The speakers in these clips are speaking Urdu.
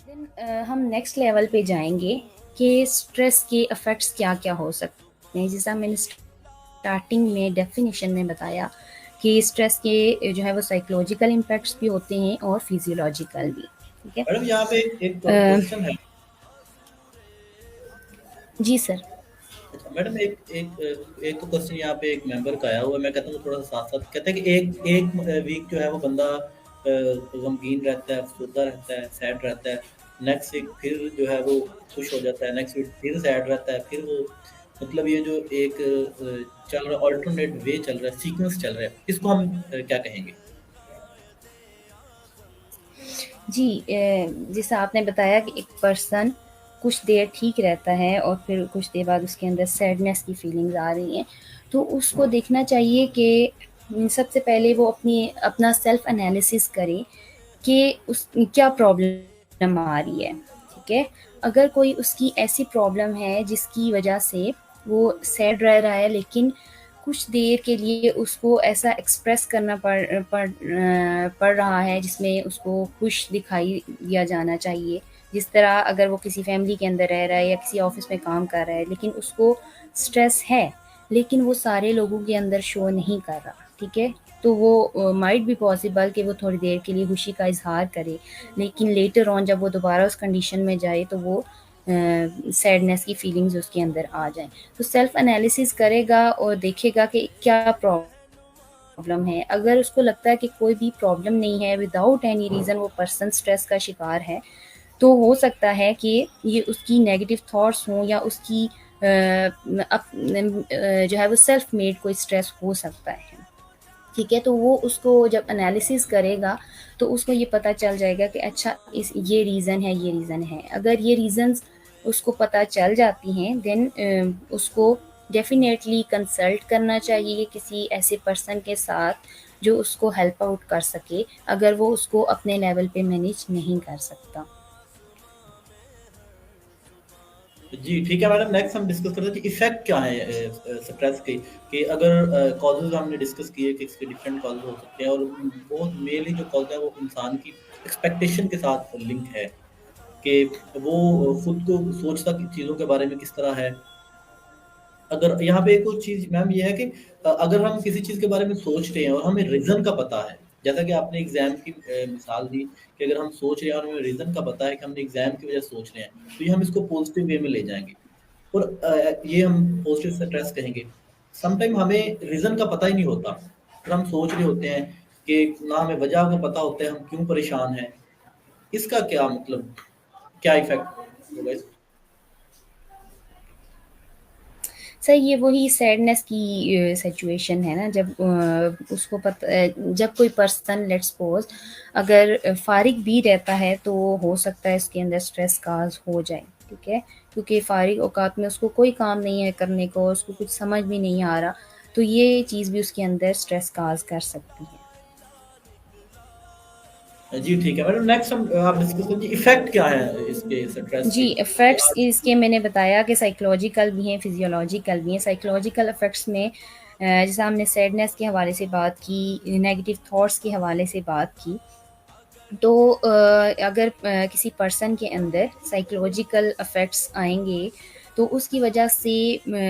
دین ہم نیکسٹ لیول پہ جائیں گے کہ اسٹریس کے افیکٹس کیا کیا ہو سکتے ہیں. جیسا میں نے اسٹارٹنگ میں ڈیفینیشن میں بتایا کہ اسٹریس کے جو ہے وہ سائیکولوجیکل امپیکٹس بھی ہوتے ہیں اور فزیولوجیکل بھی. ٹھیک ہے. میڈم یہاں پہ ایک کوشچن ہے. جی سر. اچھا میڈم، ایک تو کوشچن یہاں پہ ایک ممبر کا آیا ہوا ہے. میں کہتا ہوں تھوڑا سا ساتھ ساتھ کہتے ہیں کہ ایک ویک جو ہے وہ بندہ غمگین رہتا ہے، افسردہ رہتا ہے، سیڈ رہتا ہے. نیکسٹ ویک پھر جو ہے وہ خوش ہو جاتا ہے، نیکسٹ ویک پھر سیڈ رہتا ہے، پھر وہ مطلب یہ جو ایک چل رہا آلٹرنیٹ وے چل رہا ہے، سیکوینس چل رہا ہے، اس کو ہم کیا کہیں گے؟ جی جیسا آپ نے بتایا کہ ایک پرسن کچھ دیر ٹھیک رہتا ہے اور پھر کچھ دیر بعد اس کے اندر سیڈنیس کی فیلنگز آ رہی ہیں، تو اس کو دیکھنا چاہیے کہ سب سے پہلے وہ اپنا سیلف انالیسس کرے کہ اس کیا پرابلم آ رہی ہے. ٹھیک ہے. اگر کوئی اس کی ایسی پرابلم ہے جس کی وجہ سے وہ سیڈ رہ رہا ہے، لیکن کچھ دیر کے لیے اس کو ایسا ایکسپریس کرنا پڑ رہا ہے جس میں اس کو خوش دکھائی دیا جانا چاہیے. جس طرح اگر وہ کسی فیملی کے اندر رہ رہا ہے یا کسی آفس میں کام کر رہا ہے، لیکن اس کو اسٹریس ہے، لیکن وہ سارے لوگوں کے اندر شو نہیں کر رہا. ٹھیک ہے. تو وہ مائٹ بھی پاسبل کہ وہ تھوڑی دیر کے لیے خوشی کا اظہار کرے، لیکن لیٹر آن جب وہ دوبارہ اس کنڈیشن میں جائے تو وہ سیڈنیس کی فیلنگز اس کے اندر آ جائیں. تو سیلف انالیسس کرے گا اور دیکھے گا کہ کیا پرابلم ہے. اگر اس کو لگتا ہے کہ کوئی بھی پرابلم نہیں ہے، وداؤٹ اینی ریزن وہ پرسن اسٹریس کا شکار ہے، تو ہو سکتا ہے کہ یہ اس کی نیگیٹو تھاٹس ہوں یا اس کی جو ہے وہ سیلف میڈ کوئی اسٹریس ہو سکتا ہے. ٹھیک ہے. تو وہ اس کو جب انالیسس کرے گا تو اس کو یہ پتہ چل جائے گا کہ اچھا یہ ریزن ہے، یہ ریزن ہے. اگر یہ ریزنز اس کو پتہ چل جاتی ہیں، دین اس کو ڈیفینیٹلی کنسلٹ کرنا چاہیے کسی ایسے پرسن کے ساتھ جو اس کو ہیلپ آؤٹ کر سکے، اگر وہ اس کو اپنے لیول پہ مینیج نہیں کر سکتا. جی ٹھیک ہے میڈم، نیکسٹ ہم ڈسکس کرتے ہیں کہ ایفیکٹ کیا ہے اسٹریس کے. کہ اگر کازز ہم نے ڈسکس کیے کہ اس کے ڈفرینٹ کازز ہو سکتے ہیں، اور بہت مینلی جو کاز ہے وہ انسان کی ایکسپیکٹیشن کے ساتھ لنک ہے کہ وہ خود کو سوچتا کہ چیزوں کے بارے میں کس طرح ہے. اگر یہاں پہ ایک اور چیز میم یہ ہے کہ اگر ہم کسی چیز کے بارے میں سوچ رہے ہیں اور ہمیں ریزن کا پتہ ہے، جیسا کہ آپ نے ایگزام کی مثال دی کہ اگر ہم سوچ رہے ہیں اور ہمیں ریزن کا پتہ ہے کہ ہم نے ایگزام کی وجہ سے سوچ رہے ہیں، تو یہ ہم اس کو پازیٹیو وے میں لے جائیں گے اور یہ ہم پازیٹیو اسٹریس کہیں گے. سم ٹائم ہمیں ریزن کا پتہ ہی نہیں ہوتا، پھر ہم سوچ رہے ہوتے ہیں کہ نہ ہمیں وجہ کا پتہ ہوتا ہے ہم کیوں پریشان ہیں. اس کا کیا مطلب، کیا ایفیکٹ ہوگا اس؟ سر یہ وہی سیڈنیس کی سچویشن ہے نا، جب اس کو جب کوئی پرسن لیٹس سپوز اگر فارغ بھی رہتا ہے تو ہو سکتا ہے اس کے اندر اسٹریس کاز ہو جائے. ٹھیک ہے. کیونکہ فارغ اوقات میں اس کو کوئی کام نہیں ہے کرنے کو، اس کو کچھ سمجھ بھی نہیں آ رہا، تو یہ چیز بھی اس کے اندر اسٹریس کاز کر سکتی ہے. جی ٹھیک ہے میڈم، نیکسٹ ہم آپ ڈسکس کریں جی ایفیکٹ کیا ہے اس کے اسٹریس جی کے. افیکٹس اس کے میں نے بتایا کہ سائیکولوجیکل بھی ہیں، فزیولوجیکل بھی ہیں. سائیکولوجیکل افیکٹس میں جیسے ہم نے سیڈنیس کے حوالے سے بات کی، نیگیٹو تھاٹس کے حوالے سے بات کی، تو اگر کسی پرسن کے اندر سائیکولوجیکل افیکٹس آئیں گے تو اس کی وجہ سے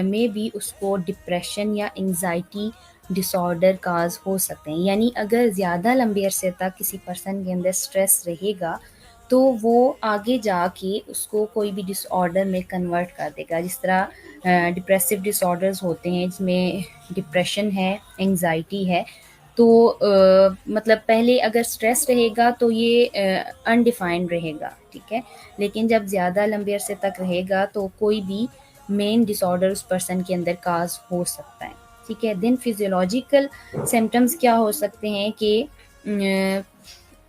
میں بھی اس کو ڈپریشن یا انگزائٹی ڈس آرڈر کاز ہو سکتے ہیں. یعنی اگر زیادہ لمبے عرصے تک کسی پرسن کے اندر اسٹریس رہے گا تو وہ آگے جا کے اس کو کوئی بھی ڈس آرڈر میں کنورٹ کر دے گا. جس طرح ڈپریسو ڈس آرڈرز ہوتے ہیں جس میں ڈپریشن ہے، انگزائٹی ہے. تو مطلب پہلے اگر اسٹریس رہے گا تو یہ انڈیفائنڈ رہے گا. ٹھیک ہے. لیکن جب زیادہ لمبے عرصے تک رہے گا تو کوئی بھی مین ڈس آرڈر اس پرسن کے اندر کاز ہو سکتا ہے. ٹھیک ہے. دین فزیولوجیکل سمٹمز کیا ہو سکتے ہیں کہ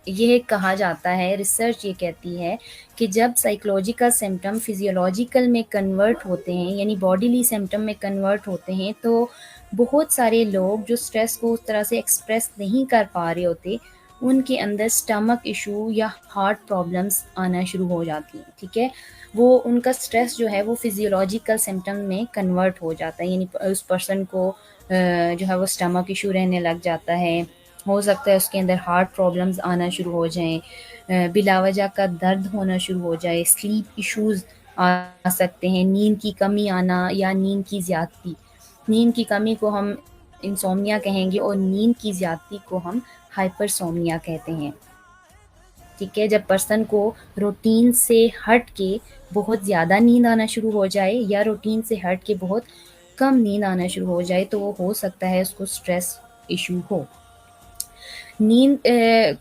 یہ کہا جاتا ہے، ریسرچ یہ کہتی ہے کہ جب سائیکولوجیکل سمٹم فزیولوجیکل میں کنورٹ ہوتے ہیں، یعنی باڈیلی سمٹم میں کنورٹ ہوتے ہیں، تو بہت سارے لوگ جو اسٹریس کو اس طرح سے ایکسپریس نہیں کر پا رہے ہوتے، ان کے اندر اسٹمک ایشو یا ہارٹ پرابلمس آنا شروع ہو جاتی ہیں. ٹھیک ہے. وہ ان کا اسٹریس جو ہے وہ فزیولوجیکل سمٹم میں کنورٹ ہو جاتا ہے، یعنی اس پرسن کو جو ہے وہ اسٹمک ایشو رہنے لگ جاتا ہے. ہو سکتا ہے اس کے اندر ہارٹ پرابلمز آنا شروع ہو جائیں. بلا وجہ کا درد ہونا شروع ہو جائے، سلیپ ایشوز آ سکتے ہیں، نیند کی کمی آنا یا نیند کی زیادتی۔ نیند کی کمی کو ہم انسومنیا کہیں گے اور نیند کی زیادتی کو ہم ہائپرسومنیا کہتے ہیں، ٹھیک ہے۔ جب پرسن کو روٹین سے ہٹ کے بہت زیادہ نیند آنا شروع ہو جائے یا روٹین سے ہٹ کے بہت کم نیند آنا شروع ہو جائے تو وہ ہو سکتا ہے اس کو اسٹریس ایشو ہو۔ نیند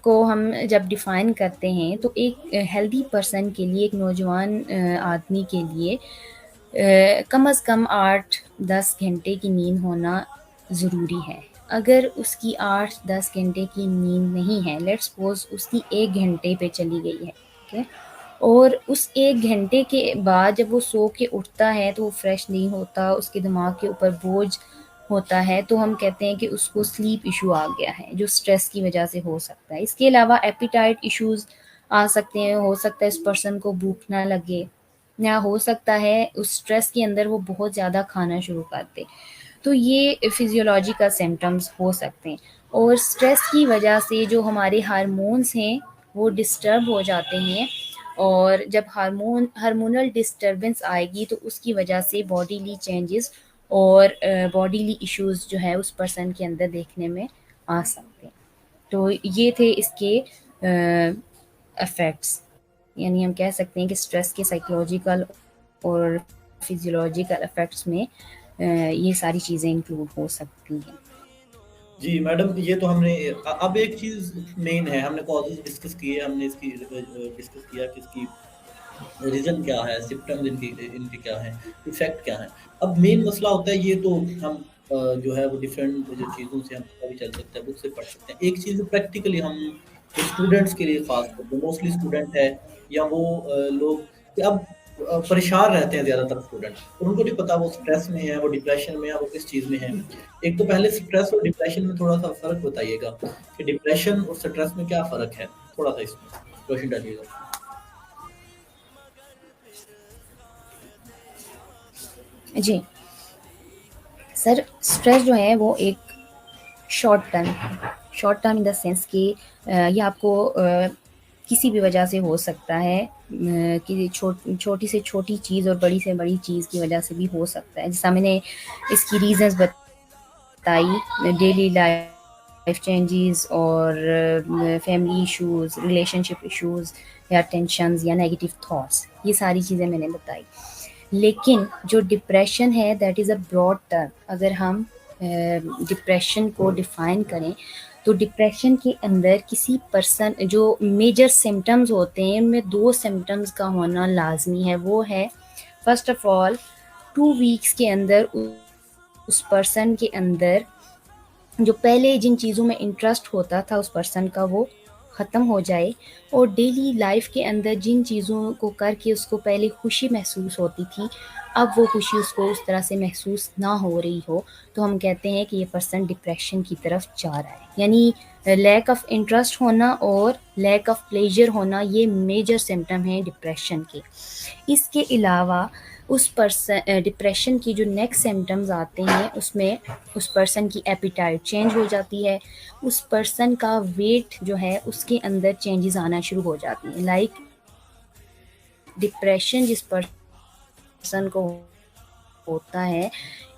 کو ہم جب ڈیفائن کرتے ہیں تو ایک ہیلدی پرسن کے لیے، ایک نوجوان آدمی کے لیے کم از کم 8-10 گھنٹے کی نیند ہونا ضروری ہے۔ اگر اس کی 8-10 گھنٹے کی نیند نہیں ہے، لیٹس سپوز اس کی 1 گھنٹے پہ چلی گئی ہے، ٹھیک ہے، اور اس 1 گھنٹے کے بعد جب وہ سو کے اٹھتا ہے تو وہ فریش نہیں ہوتا، اس کے دماغ کے اوپر بوجھ ہوتا ہے، تو ہم کہتے ہیں کہ اس کو سلیپ ایشو آ گیا ہے، جو سٹریس کی وجہ سے ہو سکتا ہے۔ اس کے علاوہ ایپیٹائٹ ایشوز آ سکتے ہیں، ہو سکتا ہے اس پرسن کو بھوک نہ لگے، یا ہو سکتا ہے اس سٹریس کے اندر وہ بہت زیادہ کھانا شروع کر دے۔ تو یہ فزیولوجیکل سمٹمز ہو سکتے ہیں، اور سٹریس کی وجہ سے جو ہمارے ہارمونز ہیں وہ ڈسٹرب ہو جاتے ہیں، اور جب ہارمونل ڈسٹربنس آئے گی تو اس کی وجہ سے باڈیلی چینجز اور باڈیلی ایشوز جو ہے اس پرسن کے اندر دیکھنے میں آ سکتے ہیں۔ تو یہ تھے اس کے افیکٹس، یعنی ہم کہہ سکتے ہیں کہ اسٹریس کے سائیکولوجیکل اور فزیولوجیکل افیکٹس میں یہ ساری چیزیں انکلوڈ ہو سکتی ہیں۔ جی میڈم، یہ تو ہم نے اب ایک چیز مین ہے، ہم نے کازز ڈسکس کیے، ہم نے اس کی ڈسکس کیا کہ اس کی ریزن کیا ہے، سمپٹمز ان کے کیا ہیں، ایفیکٹ کیا ہیں۔ اب مین مسئلہ ہوتا ہے، یہ تو ہم جو ہے وہ ڈفرینٹ جو چیزوں سے ہم پتہ بھی چل سکتا ہے، بک سے پڑھ سکتے ہیں۔ ایک چیز پریکٹیکلی ہم اسٹوڈنٹس کے لیے خاص طور پہ، موسٹلی اسٹوڈنٹ ہے یا وہ لوگ کہ اب پریشان رہتے ہیں زیادہ تر اسٹوڈنٹ، اور ان کو نہیں پتا وہ اسٹریس میں ہے، وہ ڈپریشن میں ہے، وہ کس چیز میں ہے۔ ایک تو پہلے اسٹریس اور ڈپریشن میں تھوڑا سا فرق بتائیے گا کہ ڈپریشن اور اسٹریس میں کیا فرق ہے، تھوڑا سا اس میں روشن ڈالیے گا۔ جی سر، اسٹریس جو ہے وہ ایک short term in the sense کہ یہ آپ کو کسی بھی وجہ سے ہو سکتا ہے، کہ چھوٹی سے چھوٹی چیز اور بڑی سے بڑی چیز کی وجہ سے بھی ہو سکتا ہے، جیسا میں نے اس کی ریزنز بتائی، ڈیلی لائف چینجز اور فیملی ایشوز، ریلیشن شپ ایشوز، یا ٹینشنز یا نیگیٹو تھاٹس، یہ ساری چیزیں میں نے بتائی۔ لیکن جو ڈپریشن ہے that is a broad term. اگر ہم ڈپریشن کو ڈیفائن کریں تو ڈپریشن کے اندر کسی پرسن جو میجر سمٹمز ہوتے ہیں ان میں 2 سمٹمز کا ہونا لازمی ہے، وہ ہے فرسٹ آف آل 2 ویکس کے اندر اس پرسن کے اندر جو پہلے جن چیزوں میں انٹرسٹ ہوتا تھا اس پرسن کا وہ ختم ہو جائے، اور ڈیلی لائف کے اندر جن چیزوں کو کر کے اس کو پہلے خوشی محسوس ہوتی تھی اب وہ خوشی اس کو اس طرح سے محسوس نہ ہو رہی ہو، تو ہم کہتے ہیں کہ یہ پرسن ڈپریشن کی طرف جا رہا ہے۔ یعنی لیک آف انٹرسٹ ہونا اور لیک آف پلیجر ہونا یہ میجر سمٹم ہیں ڈپریشن کے۔ اس کے علاوہ اس پرسن ڈپریشن کی جو نیکسٹ سمٹمز آتے ہیں اس میں اس پرسن کی ایپیٹائٹ چینج ہو جاتی ہے، اس پرسن کا ویٹ جو ہے اس کے اندر چینجز آنا شروع ہو جاتی ہیں۔ لائک ڈپریشن جس پرسن کو ہوتا ہے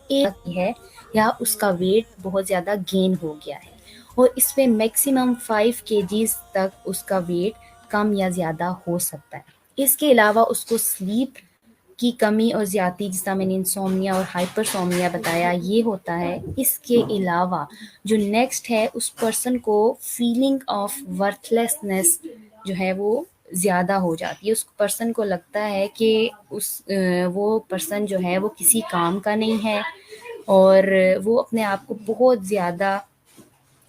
ایک ہے یا اس کا ویٹ بہت زیادہ گین ہو گیا ہے، اور اس پہ میکسیمم 5 kgs تک اس کا ویٹ کم یا زیادہ ہو سکتا ہے۔ اس کے علاوہ اس کو سلیپ کی کمی اور زیادتی، جس طرح میں نے انسومنیا اور ہائپرسومنیا بتایا، یہ ہوتا ہے۔ اس کے علاوہ جو نیکسٹ ہے اس پرسن کو فیلنگ آف ورتھ لیسنس جو ہے وہ زیادہ ہو جاتی ہے۔ اس پرسن کو لگتا ہے کہ وہ پرسن جو ہے وہ کسی کام کا نہیں ہے، اور وہ اپنے آپ کو بہت زیادہ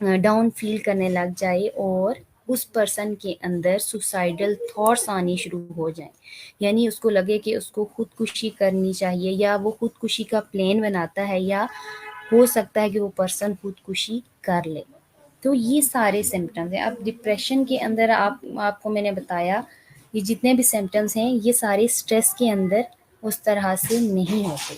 ڈاؤن فیل کرنے لگ جائے، اور اس پرسن کے اندر سوسائڈل تھاٹس آنی شروع ہو جائیں، یعنی اس کو لگے کہ اس کو خودکشی کرنی چاہیے، یا وہ خودکشی کا پلان بناتا ہے، یا ہو سکتا ہے کہ وہ پرسن خودکشی کر لے۔ تو یہ سارے سمٹمز ہیں۔ اب ڈپریشن کے اندر آپ کو میں نے بتایا یہ جتنے بھی سمٹمز ہیں یہ سارے سٹریس کے اندر اس طرح سے نہیں ہوتے،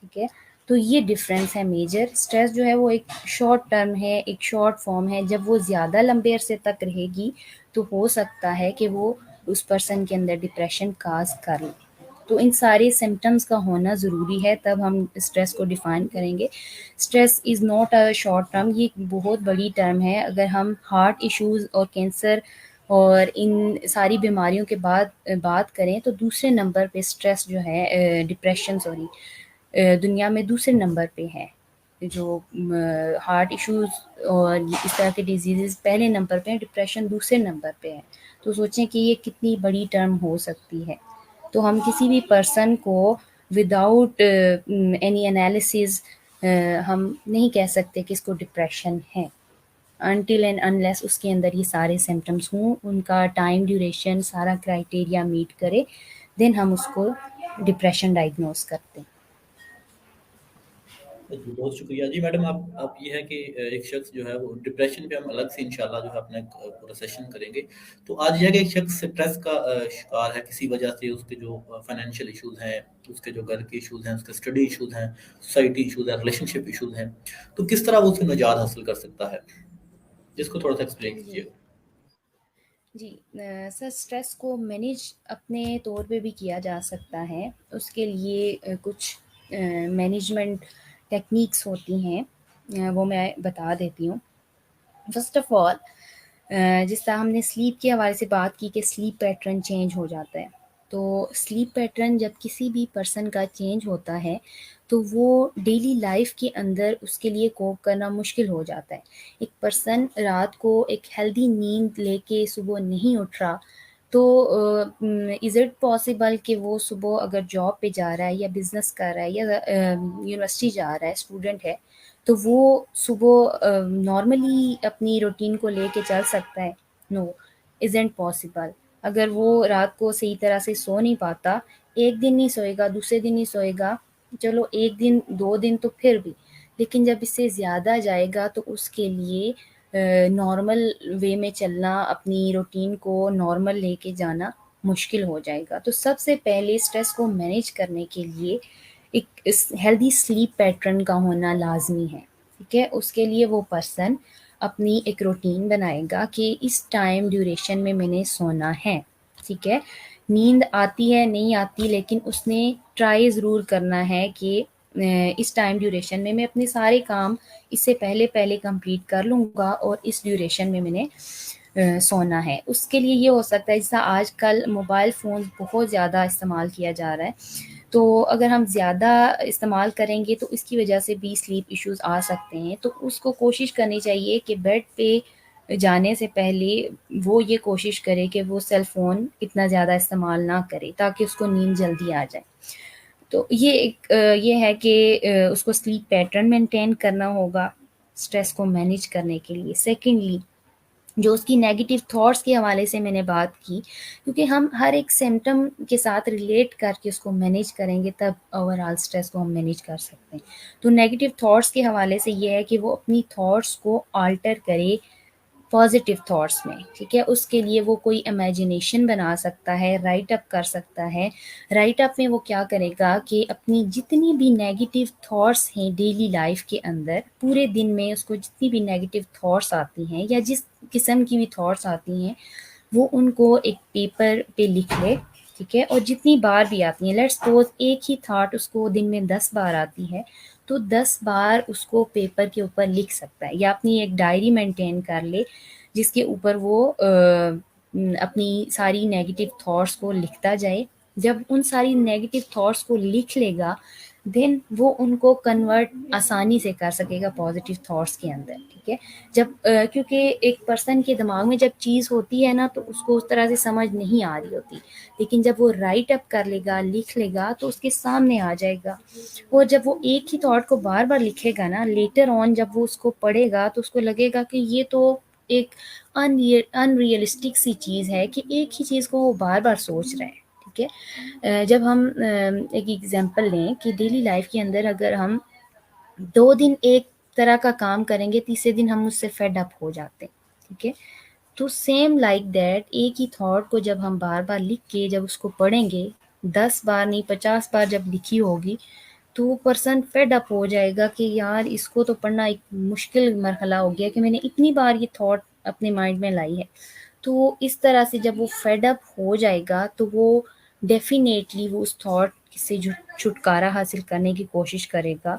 ٹھیک ہے۔ تو یہ ڈفرینس ہے میجر. اسٹریس جو ہے وہ ایک شارٹ ٹرم ہے, ایک شارٹ فارم ہے. جب وہ زیادہ لمبے عرصے تک رہے گی تو ہو سکتا ہے کہ وہ اس پرسن کے اندر ڈپریشن کاز کر لے. تو ان سارے سمٹمز کا ہونا ضروری ہے, تب ہم اسٹریس کو ڈیفائن کریں گے. Stress is not a short term, یہ ایک بہت بڑی ٹرم ہے. اگر ہم ہارٹ ایشوز اور کینسر اور ان ساری بیماریوں کے بعد بات کریں تو دوسرے نمبر پہ اسٹریس جو ہے, ڈپریشن دنیا میں دوسرے نمبر پہ ہے. جو ہارٹ ایشوز اور اس طرح کے ڈیزیزز پہلے نمبر پہ ہیں, ڈپریشن دوسرے نمبر پہ ہے. تو سوچیں کہ یہ کتنی بڑی ٹرم ہو سکتی ہے. تو ہم کسی بھی پرسن کو وداؤٹ اینی انالیسز ہم نہیں کہہ سکتے کہ اس کو ڈپریشن ہے, انٹل اینڈ انلیس اس کے اندر یہ سارے سمٹمس ہوں, ان کا ٹائم ڈیوریشن سارا کرائٹیریا میٹ کرے, دین ہم اس کو ڈپریشن ڈائگنوز کرتے ہیں. جی بہت شکریہ. جی میڈم آپ یہ ہے کہ ایک شخص جو ہے وہ ڈپریشن پہ ہم الگ سے انشاءاللہ جو ہے اپنا پورا سیشن کریں گے. تو آج یہ ہے کہ ایک شخص اسٹریس کا شکار ہے کسی وجہ سے, اس کے جو فائنینشیل ایشوز ہیں, اس کے جو گھر کے ایشوز ہیں, اس کے اسٹڈی ایشوز ہیں, سوسائٹی ایشوز ہیں, ریلیشن شپ ایشوز ہیں, تو کس طرح وہ اس سے نجات حاصل کر سکتا ہے, جس کو تھوڑا سا ایکسپلین جی کیجیے. جی سر, اسٹریس کو مینیج اپنے طور پہ بھی کیا جا سکتا ہے. اس کے لیے کچھ مینجمنٹ ٹیکنیکس ہوتی ہیں, وہ میں بتا دیتی ہوں. فرسٹ آف آل, جس طرح ہم نے سلیپ کے حوالے سے بات کی کہ سلیپ پیٹرن چینج ہو جاتا ہے, تو سلیپ پیٹرن جب کسی بھی پرسن کا چینج ہوتا ہے تو وہ ڈیلی لائف کے اندر اس کے لیے کوپ کرنا مشکل ہو جاتا ہے. ایک پرسن رات کو ایک ہیلدی نیند لے کے صبح نہیں اٹھ رہا تو از اٹ پاسبل کہ وہ صبح اگر جاب پہ جا رہا ہے یا بزنس کر رہا ہے یا یونیورسٹی جا رہا ہے, اسٹوڈنٹ ہے, تو وہ صبح نارملی اپنی روٹین کو لے کے چل سکتا ہے؟ نو, ازنٹ پاسبل. اگر وہ رات کو صحیح طرح سے سو نہیں پاتا, ایک دن نہیں سوئے گا, دوسرے دن نہیں سوئے گا, چلو ایک دن دو دن تو پھر بھی, لیکن جب اس سے زیادہ جائے گا تو اس کے لیے نارمل وے میں چلنا, اپنی روٹین کو نارمل لے کے جانا مشکل ہو جائے گا. تو سب سے پہلے اسٹریس کو مینیج کرنے کے لیے ایک ہیلدی سلیپ پیٹرن کا ہونا لازمی ہے. ٹھیک ہے, اس کے لیے وہ پرسن اپنی ایک روٹین بنائے گا کہ اس ٹائم ڈیوریشن میں نے سونا ہے. ٹھیک ہے, نیند آتی ہے نہیں آتی, لیکن اس نے ٹرائی ضرور کرنا ہے کہ اس ٹائم ڈیوریشن میں اپنے سارے کام اس سے پہلے کمپلیٹ کر لوں گا اور اس ڈیوریشن میں نے سونا ہے. اس کے لیے یہ ہو سکتا ہے, جیسا آج کل موبائل فون بہت زیادہ استعمال کیا جا رہا ہے, تو اگر ہم زیادہ استعمال کریں گے تو اس کی وجہ سے بھی سلیپ ایشوز آ سکتے ہیں. تو اس کو کوشش کرنی چاہیے کہ بیڈ پہ جانے سے پہلے وہ یہ کوشش کرے کہ وہ سیل فون اتنا زیادہ استعمال نہ کرے تاکہ اس کو نیند جلدی آ جائے. تو یہ ہے کہ اس کو سلیپ پیٹرن مینٹین کرنا ہوگا اسٹریس کو مینیج کرنے کے لیے. سیکنڈلی, جو اس کی نیگیٹو تھاٹس کے حوالے سے میں نے بات کی, کیونکہ ہم ہر ایک سمٹم کے ساتھ ریلیٹ کر کے اس کو مینیج کریں گے تب اوور آل اسٹریس کو ہم مینیج کر سکتے ہیں. تو نیگیٹو تھاٹس کے حوالے سے یہ ہے کہ وہ اپنی تھاٹس کو آلٹر کرے پازیٹیو تھاٹس میں. ٹھیک ہے, اس کے لیے وہ کوئی امیجنیشن بنا سکتا ہے, رائٹ اپ کر سکتا ہے. رائٹ اپ میں وہ کیا کرے گا کہ اپنی جتنی بھی نیگیٹو تھاٹس ہیں ڈیلی لائف کے اندر, پورے دن میں اس کو جتنی بھی نیگیٹو تھاٹس آتی ہیں یا جس قسم کی بھی تھاٹس آتی ہیں, وہ ان کو ایک پیپر پہ لکھ لے. ٹھیک ہے, اور جتنی بار بھی آتی ہیں, لیٹس سپوز ایک ہی تھاٹ اس کو دن میں 10 بار آتی ہے, تو 10 بار اس کو پیپر کے اوپر لکھ سکتا ہے, یا اپنی ایک ڈائری مینٹین کر لے جس کے اوپر وہ اپنی ساری نیگیٹو تھاٹس کو لکھتا جائے. جب ان ساری نیگیٹو تھاٹس کو لکھ لے گا, دین وہ ان کو کنورٹ آسانی سے کر سکے گا پازیٹیو تھاٹس کے اندر. ٹھیک ہے, جب کیونکہ ایک پرسن کے دماغ میں جب چیز ہوتی ہے نا تو اس کو اس طرح سے سمجھ نہیں آ رہی ہوتی, لیکن جب وہ رائٹ اپ کر لے گا, لکھ لے گا, تو اس کے سامنے آ جائے گا. اور جب وہ ایک ہی تھاٹ کو بار بار لکھے گا نا, لیٹر آن جب وہ اس کو پڑھے گا تو اس کو لگے گا کہ یہ تو ایک ان ریئلسٹک سی چیز ہے کہ ایک ہی چیز کو وہ بار بار سوچ رہے ہیں. ٹھیک ہے, جب ہم ایک ایگزامپل لیں کہ ڈیلی لائف کے اندر اگر ہم 2 دن ایک طرح کا کام کریں گے, تیسرے دن ہم اس سے فیڈ اپ ہو جاتے ہیں. ٹھیک ہے, تو سیم لائک دیٹ, ایک ہی تھاٹ کو جب ہم بار بار لکھ کے جب اس کو پڑھیں گے, 10 بار نہیں 50 بار جب لکھی ہوگی, تو وہ پرسن فیڈ اپ ہو جائے گا کہ یار اس کو تو پڑھنا ایک مشکل مرحلہ ہو گیا کہ میں نے اتنی بار یہ تھاٹ اپنے مائنڈ میں لائی ہے. تو اس طرح سے جب وہ فیڈ اپ ہو جائے گا تو وہ ڈیفینیٹلی وہ اس تھاٹ سے چھٹکارا حاصل کرنے کی کوشش کرے گا